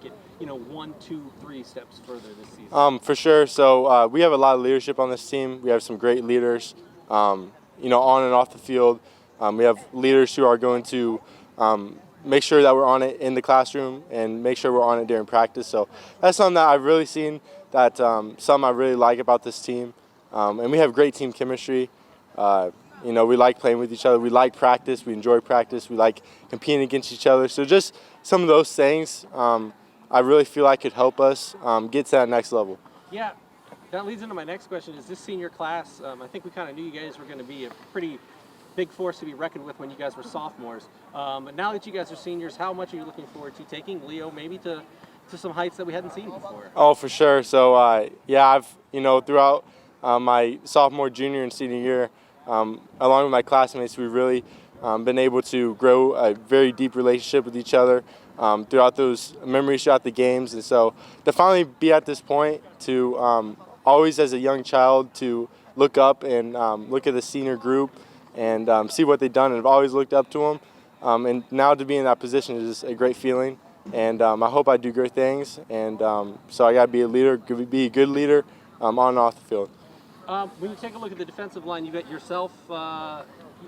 Get, 1, 2, 3 steps further this season? For sure. So we have a lot of leadership on this team. We have some great leaders, on and off the field. We have leaders who are going to make sure that we're on it in the classroom and make sure we're on it during practice. So that's something that I've really seen, that something I really like about this team. And we have great team chemistry. We like playing with each other. We like practice. We enjoy practice. We like competing against each other. So just some of those things I really feel like could help us get to that next level. Yeah, that leads into my next question. Is this senior class, I think we kind of knew you guys were going to be a pretty big force to be reckoned with when you guys were sophomores. But now that you guys are seniors, how much are you looking forward to taking Leo maybe to some heights that we hadn't seen before? Oh, for sure. So, I've, throughout my sophomore, junior, and senior year, along with my classmates, we've really been able to grow a very deep relationship with each other throughout those memories throughout the games. And so to finally be at this point, to always as a young child to look up and look at the senior group and see what they've done, and I've always looked up to them. And now to be in that position is just a great feeling. And I hope I do great things. And so I got to be a leader, be a good leader on and off the field. When you take a look at the defensive line, you got yourself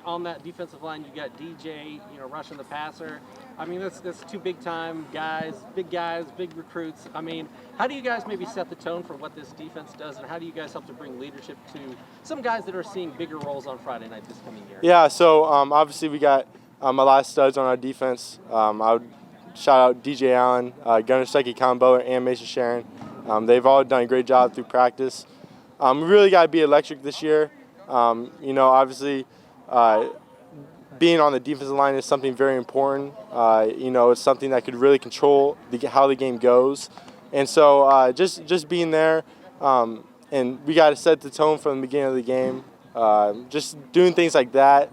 on that defensive line. You got DJ, rushing the passer. I mean, that's two big-time guys, big recruits. I mean, how do you guys maybe set the tone for what this defense does, and how do you guys help to bring leadership to some guys that are seeing bigger roles on Friday night this coming year? Yeah, so obviously we got a lot of studs on our defense. I would shout out DJ Allen, Gunnar Stuckey, Colin Butler, and Mason Sharon. They've all done a great job through practice. We really got to be electric this year. Obviously, being on the defensive line is something very important. It's something that could really control how the game goes. And so just being there, and we got to set the tone from the beginning of the game. Just doing things like that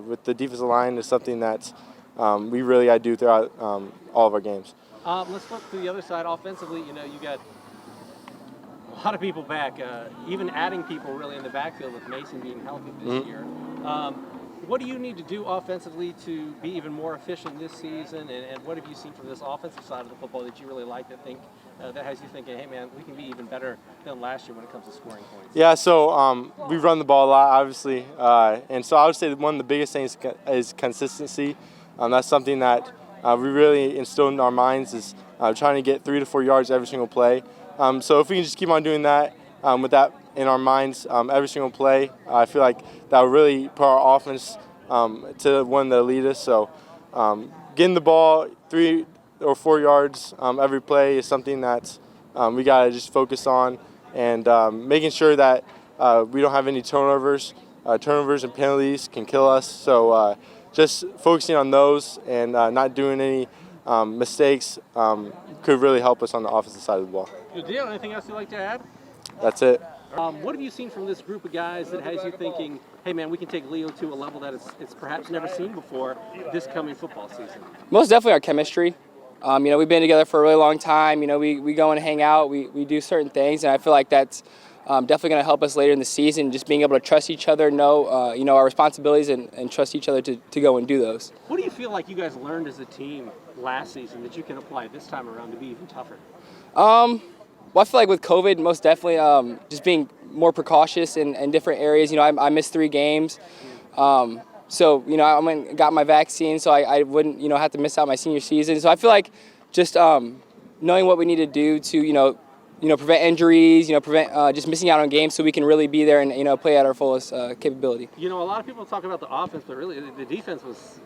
with the defensive line is something that we really got to do throughout all of our games. Let's flip to the other side. Offensively, you got a lot of people back, even adding people really in the backfield with Mason being healthy this year. What do you need to do offensively to be even more efficient this season, and what have you seen from this offensive side of the football that you really like, that has you thinking, hey man, we can be even better than last year when it comes to scoring points? Yeah, so we run the ball a lot, obviously, and so I would say that one of the biggest things is consistency. That's something that we really instilled in our minds, is trying to get 3 to 4 yards every single play. So if we can just keep on doing that, with that in our minds every single play, I feel like that will really put our offense to one of the elitists. So getting the ball 3 or 4 yards every play is something that we got to just focus on, and making sure that we don't have any turnovers. Turnovers and penalties can kill us. So just focusing on those and not doing any mistakes could really help us on the offensive side of the ball. Good deal. Anything else you'd like to add? That's it. What have you seen from this group of guys that has you thinking, hey man, we can take Leo to a level that it's perhaps never seen before this coming football season? Most definitely our chemistry. We've been together for a really long time. We go and hang out. We do certain things, and I feel like that's definitely going to help us later in the season. Just being able to trust each other, know our responsibilities, and trust each other to go and do those. What do you feel like you guys learned as a team last season that you can apply this time around to be even tougher? Well, I feel like with COVID, most definitely just being more precautious in different areas. I missed 3 games. So, I went and got my vaccine so I wouldn't, have to miss out my senior season. So I feel like just knowing what we need to do to, prevent injuries, prevent just missing out on games so we can really be there and, play at our fullest capability. A lot of people talk about the offense, but really the defense was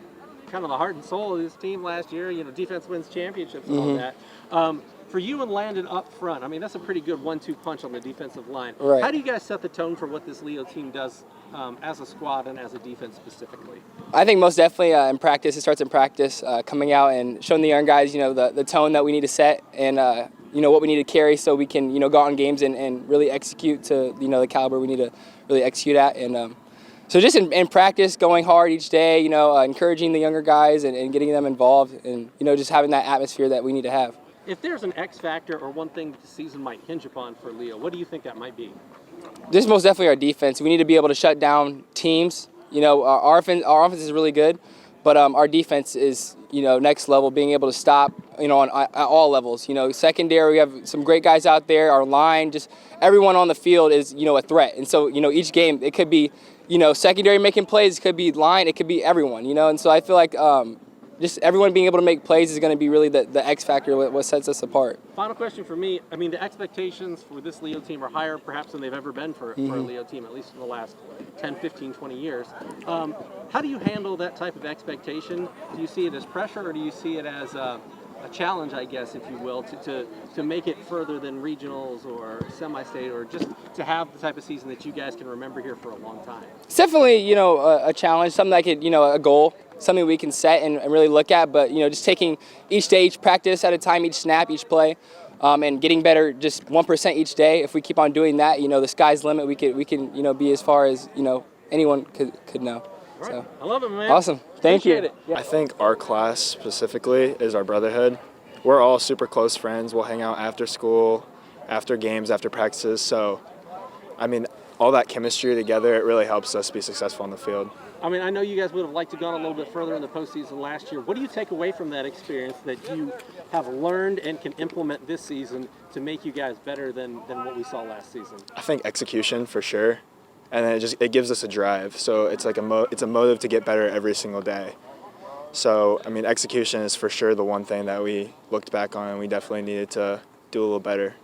kind of the heart and soul of this team last year. Defense wins championships and all that. For you and Landen up front, I mean, that's a pretty good 1-2 punch on the defensive line. Right. How do you guys set the tone for what this Leo team does as a squad and as a defense specifically? I think most definitely in practice. It starts in practice, coming out and showing the young guys, the tone that we need to set and, what we need to carry so we can, go out in games and really execute to, the caliber we need to really execute at. And so just in practice, going hard each day, encouraging the younger guys and getting them involved and, just having that atmosphere that we need to have. If there's an X factor or one thing the season might hinge upon for Leo, what do you think that might be? This is most definitely our defense. We need to be able to shut down teams. Our offense is really good, but our defense is, next level, being able to stop, at all levels. Secondary, we have some great guys out there. Our line, just everyone on the field is, a threat. And so, each game, it could be, secondary making plays, it could be line, it could be everyone, And so I feel like just everyone being able to make plays is going to be really the X factor, what sets us apart. Final question for me. I mean, the expectations for this Leo team are higher perhaps than they've ever been for a Leo team, at least in the last 10, 15, 20 years. How do you handle that type of expectation? Do you see it as pressure, or do you see it as a challenge, I guess, if you will, to make it further than regionals or semi-state, or just to have the type of season that you guys can remember here for a long time? It's definitely, a challenge, something that could, a goal, something we can set and really look at. But, just taking each day, each practice at a time, each snap, each play, and getting better just 1% each day. If we keep on doing that, the sky's the limit. We can, be as far as, anyone could know. Right. So. I love it, man. Awesome. Thank you. Appreciate it. I think our class specifically is our brotherhood. We're all super close friends. We'll hang out after school, after games, after practices. So, I mean, all that chemistry together, it really helps us be successful on the field. I mean, I know you guys would have liked to gone a little bit further in the postseason last year. What do you take away from that experience that you have learned and can implement this season to make you guys better than what we saw last season? I think execution for sure, and then it gives us a drive. So it's like it's a motive to get better every single day. So I mean, execution is for sure the one thing that we looked back on, and we definitely needed to do a little better.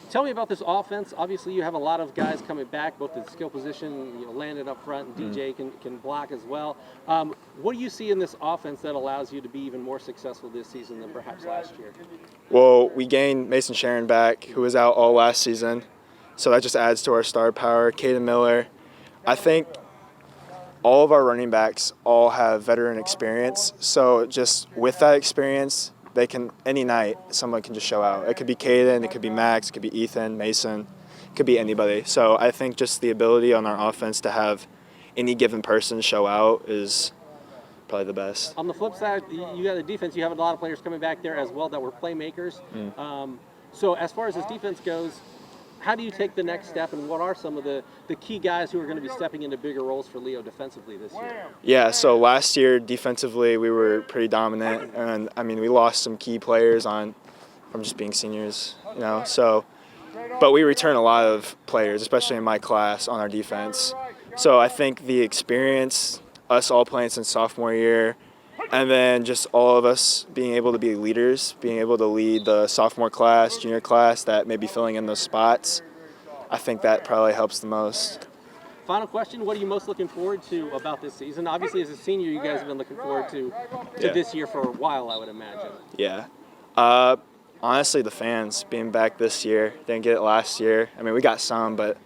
Tell me about this offense. Obviously, you have a lot of guys coming back, both at the skill position, Landon up front, and DJ can block as well. What do you see in this offense that allows you to be even more successful this season than perhaps last year? Well, we gained Mason Sharon back, who was out all last season. So that just adds to our star power. Caden Miller. I think all of our running backs all have veteran experience. So just with that experience, they can, any night, someone can just show out. It could be Caden, it could be Max, it could be Ethan, Mason, it could be anybody. So I think just the ability on our offense to have any given person show out is probably the best. On the flip side, you got the defense. You have a lot of players coming back there as well that were playmakers. So as far as this defense goes, how do you take the next step, and what are some of the key guys who are going to be stepping into bigger roles for Leo defensively this year? Yeah, so last year defensively we were pretty dominant, and I mean we lost some key players from just being seniors, So, but we return a lot of players, especially in my class, on our defense. So I think the experience, us all playing since sophomore year, and then just all of us being able to be leaders, being able to lead the sophomore class, junior class that may be filling in those spots, I think that probably helps the most. Final question, what are you most looking forward to about this season? Obviously, as a senior, you guys have been looking forward to this year for a while, I would imagine. Yeah. Honestly, the fans being back this year. Didn't get it last year. I mean, we got some, but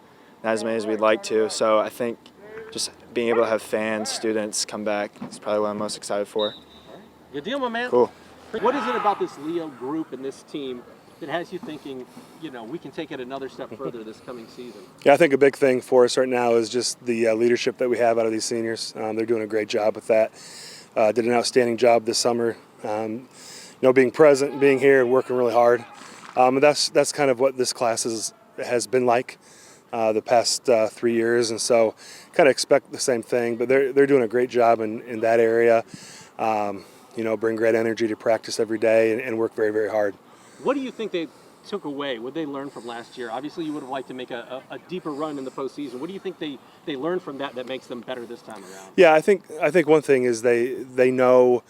not as many as we'd like to. So I think just being able to have fans, students come back is probably what I'm most excited for. Good deal, my man. Cool. What is it about this Leo group and this team that has you thinking, we can take it another step further this coming season? Yeah, I think a big thing for us right now is just the leadership that we have out of these seniors. They're doing a great job with that. Did an outstanding job this summer. Being present, being here, and working really hard. And that's kind of what this class has been like the past 3 years, and so kind of expect the same thing. But they're doing a great job in that area. Bring great energy to practice every day and work very, very hard. What do you think they took away? What they learned from last year? Obviously, you would have liked to make a deeper run in the postseason. What do you think they learned from that makes them better this time around? Yeah, I think one thing is they know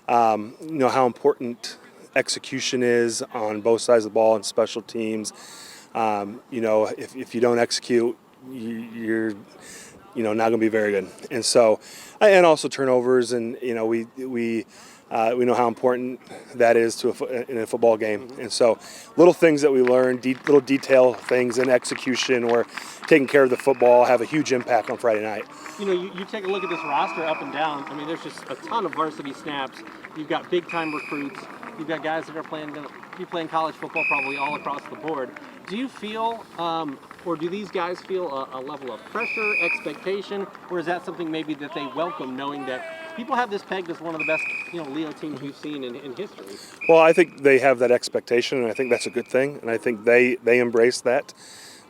how important execution is on both sides of the ball and special teams. If you don't execute, you're not going to be very good. And so, and also turnovers, and we know how important that is in a football game. And so, little things that we learn, little detail things in execution or taking care of the football have a huge impact on Friday night. You take a look at this roster up and down. I mean, there's just a ton of varsity snaps. You've got big-time recruits. You've got guys that are going to be playing college football probably all across the board. Do you feel, or do these guys feel a level of pressure, expectation, or is that something maybe that they welcome, knowing that people have this pegged as one of the best, Leo teams we've seen in history? Well, I think they have that expectation, and I think that's a good thing, and I think they embrace that.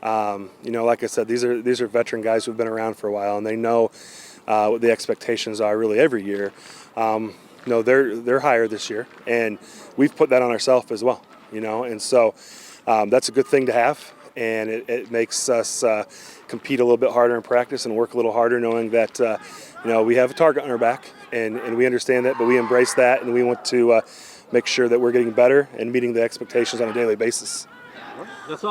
Like I said, these are veteran guys who've been around for a while, and they know what the expectations are really every year. they're higher this year, and we've put that on ourselves as well. And so that's a good thing to have, and it makes us compete a little bit harder in practice and work a little harder, knowing that we have a target on our back, and we understand that, but we embrace that, and we want to make sure that we're getting better and meeting the expectations on a daily basis. That's all.